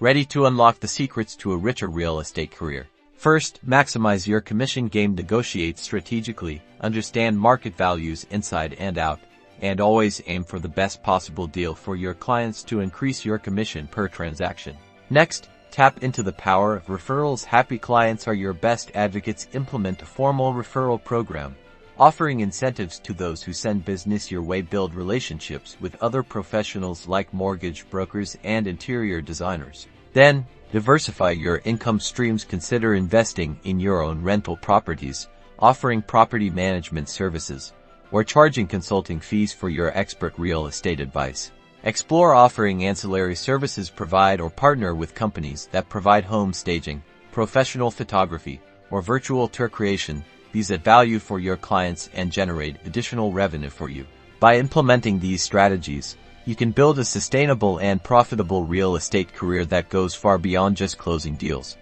Ready to unlock the secrets to a richer real estate career? First, maximize your commission game. Negotiate strategically, understand market values inside and out, and always aim for the best possible deal for your clients to increase your commission per transaction. Next, tap into the power of referrals. Happy clients are your best advocates. Implement a formal referral program, offering incentives to those who send business your way. Build relationships with other professionals like mortgage brokers and interior designers. Then, diversify your income streams. Consider investing in your own rental properties, offering property management services, or charging consulting fees for your expert real estate advice. Explore offering ancillary services. Provide or partner with companies that provide home staging, professional photography, or virtual tour creation. These add value for your clients and generate additional revenue for you. By implementing these strategies, you can build a sustainable and profitable real estate career that goes far beyond just closing deals.